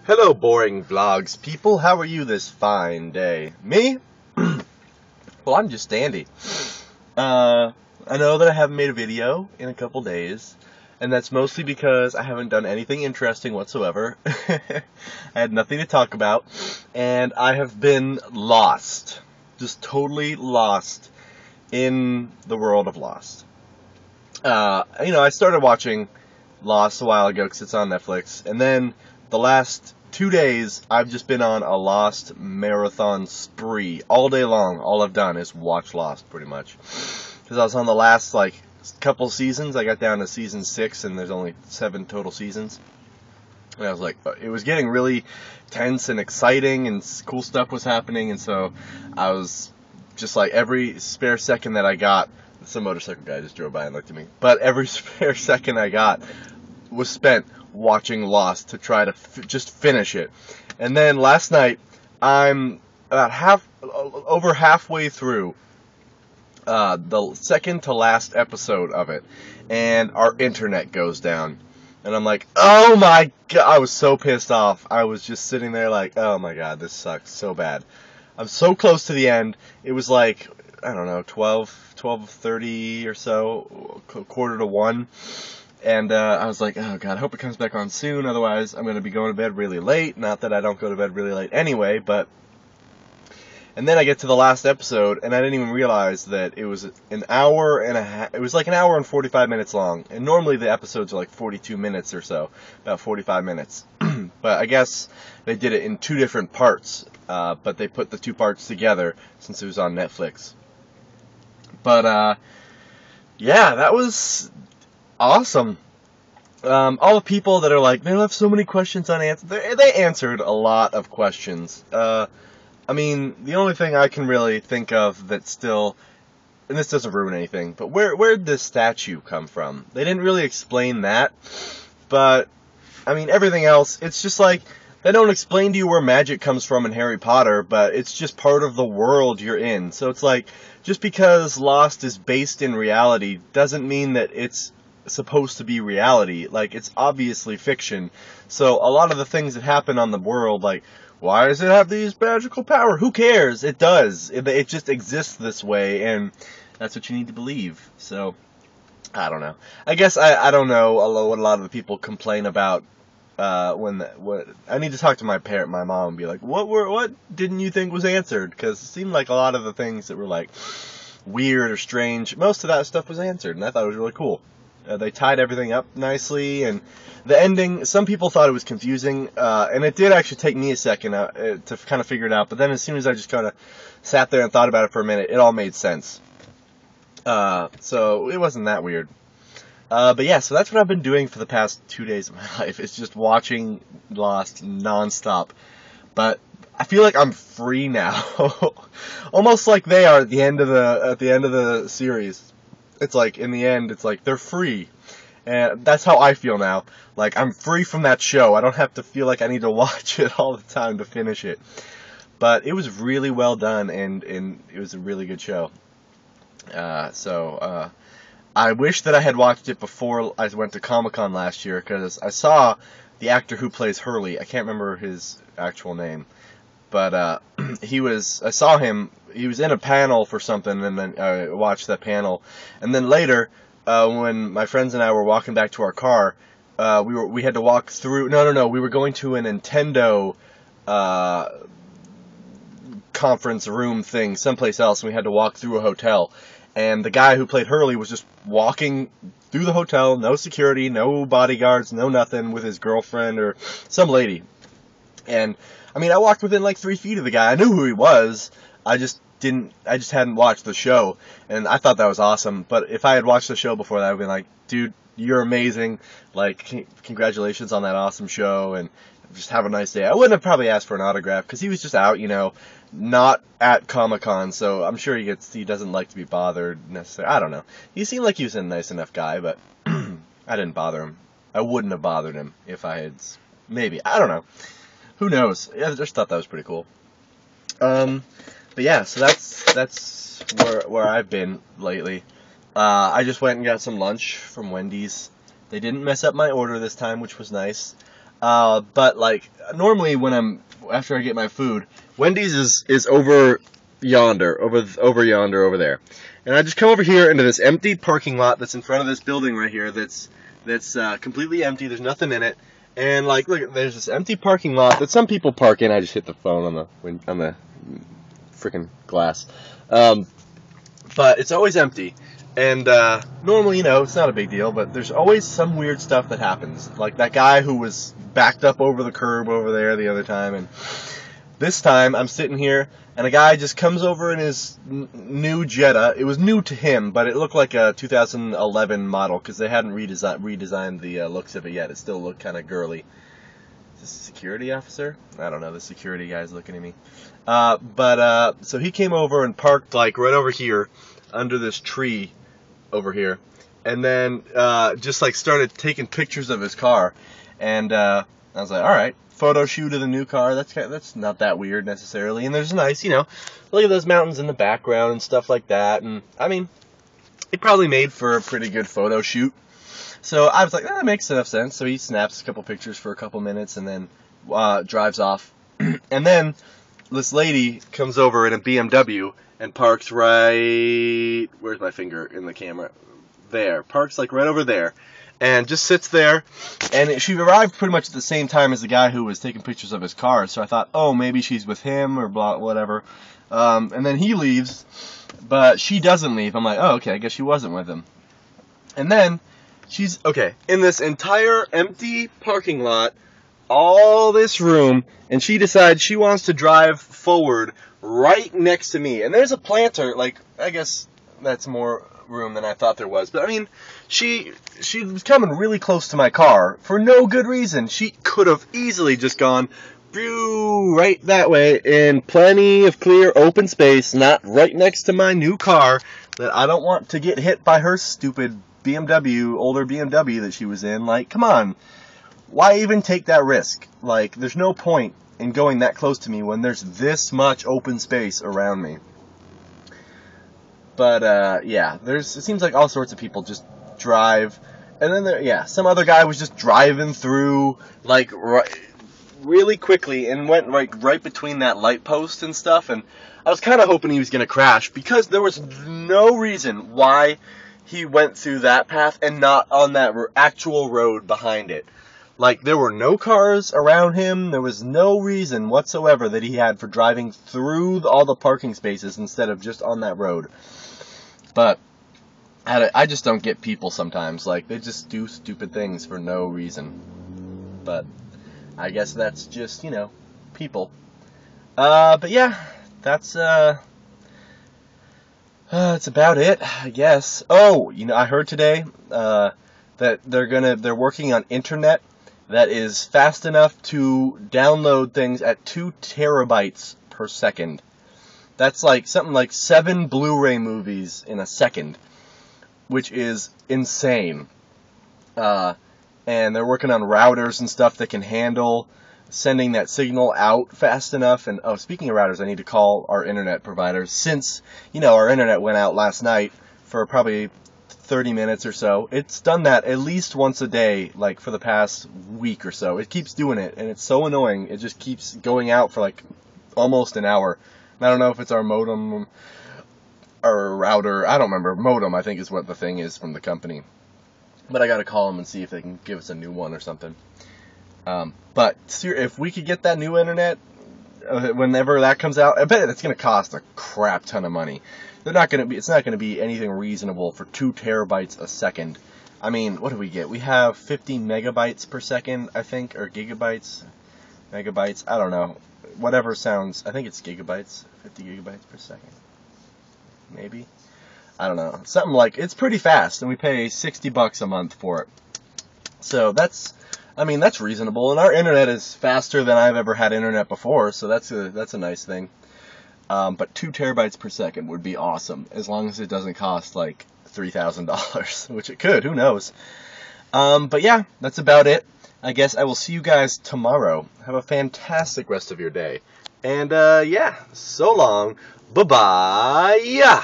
Hello, boring vlogs people. How are you this fine day? Me? Well, I'm just dandy. I know that I haven't made a video in a couple days, and that's mostly because I haven't done anything interesting whatsoever. I had nothing to talk about, and I have been lost. Just totally lost in the world of Lost. I started watching Lost a while ago because it's on Netflix, and then the last 2 days I've just been on a Lost marathon spree all day long. All I've done is watch Lost pretty much, because I was on the last couple seasons. I got down to season 6, and there's only 7 total seasons. And I was like, it was getting really tense and exciting, and cool stuff was happening, and so I was just like, every spare second that I got, some motorcycle guy just drove by and looked at me, but every spare second I got was spent watching Lost to try to just finish it. And then last night, I'm about over halfway through the second to last episode of it, and our internet goes down. And I'm like, oh my god, I was so pissed off. I was just sitting there like, oh my god, this sucks so bad. I'm so close to the end. It was like, I don't know, 12:30 or so, quarter to 1. And I was like, oh god, I hope it comes back on soon, otherwise I'm going to be going to bed really late. Not that I don't go to bed really late anyway, but... And then I get to the last episode, and I didn't even realize that it was an hour and a half. It was like an hour and 45 minutes long. And normally the episodes are like 42 minutes or so, about 45 minutes. But I guess they did it in 2 different parts, but they put the 2 parts together since it was on Netflix. But, yeah, that was awesome. All the people that are like, they left so many questions unanswered, they answered a lot of questions. I mean, the only thing I can really think of that still, and this doesn't ruin anything, but where'd this statue come from? They didn't really explain that, but, I mean, everything else, it's just like, they don't explain to you where magic comes from in Harry Potter, but it's just part of the world you're in. So it's like, just because Lost is based in reality doesn't mean that it's supposed to be reality. Like, it's obviously fiction. So a lot of the things that happen on the world, like, why does it have these magical power? Who cares? It does. It just exists this way, and that's what you need to believe. So, I don't know. I guess I don't know what a lot of the people complain about. I need to talk to my mom, and be like, what didn't you think was answered? Because it seemed like a lot of the things that were like weird or strange, most of that stuff was answered, and I thought it was really cool. They tied everything up nicely, and the ending, some people thought it was confusing, and it did actually take me a second to kind of figure it out, but then as soon as I just kind of sat there and thought about it for a minute, it all made sense. So it wasn't that weird. But yeah, so that's what I've been doing for the past 2 days of my life. It's just watching Lost nonstop. But I feel like I'm free now. Almost like they are at the end of the series. It's like, in the end, it's like they're free. And that's how I feel now. Like, I'm free from that show. I don't have to feel like I need to watch it all the time to finish it. But it was really well done, and it was a really good show. I wish that I had watched it before I went to Comic-Con last year, because I saw the actor who plays Hurley. I can't remember his actual name. But I saw him, he was in a panel for something, and then I watched that panel. And then later, when my friends and I were walking back to our car, we had to walk through, we were going to a Nintendo conference room thing someplace else, and we had to walk through a hotel. And the guy who played Hurley was just walking through the hotel, no security, no bodyguards, no nothing, with his girlfriend or some lady. And, I mean, I walked within like 3 feet of the guy. I knew who he was. I just hadn't watched the show. And I thought that was awesome. But if I had watched the show before that, I would have been like, dude, you're amazing. Like, congratulations on that awesome show. And just have a nice day. I wouldn't have probably asked for an autograph, because he was just out, not at Comic-Con, so I'm sure he doesn't like to be bothered necessarily. I don't know. He seemed like he was a nice enough guy, but I didn't bother him. I wouldn't have bothered him if I had, maybe. I don't know. Who knows? I just thought that was pretty cool. But yeah, so that's where I've been lately. I just went and got some lunch from Wendy's. They didn't mess up my order this time, which was nice. But like normally when after I get my food, Wendy's is over yonder, over yonder, over there, and I just come over here into this empty parking lot that's in front of this building right here. That's completely empty. There's nothing in it, and like look, there's this empty parking lot that some people park in. I just hit the phone on the freaking glass, but it's always empty. And normally, it's not a big deal, but there's always some weird stuff that happens. Like that guy who was backed up over the curb over there the other time, and this time I'm sitting here, and a guy just comes over in his new Jetta. It was new to him, but it looked like a 2011 model because they hadn't redesigned the looks of it yet. It still looked kind of girly. Is this a security officer? I don't know. The security guy's looking at me. So he came over and parked like right over here under this tree over here, and then just like started taking pictures of his car, and I was like, all right, photo shoot of the new car. That's not that weird necessarily. And there's nice, look at those mountains in the background and stuff like that. And I mean, it probably made for a pretty good photo shoot. So I was like, that makes enough sense. So he snaps a couple pictures for a couple minutes and then drives off. And then this lady comes over in a BMW and parks right, where's my finger in the camera? There. Parks like right over there. And just sits there. And she arrived pretty much at the same time as the guy who was taking pictures of his car. So I thought, oh, maybe she's with him or blah, whatever. And then he leaves, but she doesn't leave. I'm like, oh, okay, I guess she wasn't with him. And then she's, okay, in this entire empty parking lot, all this room, and she decides she wants to drive forward right next to me. And there's a planter, like, I guess that's more room than I thought there was. But I mean, she was coming really close to my car for no good reason. She could have easily just gone right that way in plenty of clear open space, not right next to my new car that I don't want to get hit by her stupid BMW, older BMW that she was in. Like, come on. Why even take that risk? Like, there's no point in going that close to me when there's this much open space around me. But, yeah, it seems like all sorts of people just drive. And then, some other guy was just driving through, like, really quickly and went, like, right between that light post and stuff. And I was kind of hoping he was going to crash because there was no reason why he went through that path and not on that actual road behind it. Like, there were no cars around him. There was no reason whatsoever that he had for driving through all the parking spaces instead of just on that road. But I just don't get people sometimes. Like, they just do stupid things for no reason. But I guess that's just, people. But yeah, that's about it, I guess. Oh, I heard today that they're working on internet that is fast enough to download things at 2 terabytes per second. That's like something like 7 Blu-ray movies in a second, which is insane. And they're working on routers and stuff that can handle sending that signal out fast enough. And, oh, speaking of routers, I need to call our internet providers since, our internet went out last night for probably 30 minutes or so. It's done that at least once a day, like for the past week or so. It keeps doing it, and it's so annoying. It just keeps going out for like almost an hour. I don't know if it's our modem or router. I don't remember. Modem, I think, is what the thing is from the company. But I gotta call them and see if they can give us a new one or something. But if we could get that new internet, whenever that comes out, I bet it's gonna cost a crap ton of money. It's not gonna be anything reasonable for 2 terabytes a second. I mean, what do we get? We have 50 megabytes per second, I think, or gigabytes, megabytes. I don't know. Whatever sounds. I think it's gigabytes. 50 gigabytes per second. Maybe. I don't know. Something like, it's pretty fast, and we pay $60 a month for it. So that's reasonable, and our internet is faster than I've ever had internet before, so that's a nice thing. But 2 terabytes per second would be awesome, as long as it doesn't cost like $3,000, which it could, who knows. But yeah, that's about it. I guess I will see you guys tomorrow. Have a fantastic rest of your day. And yeah, so long. Bye-bye. Yeah.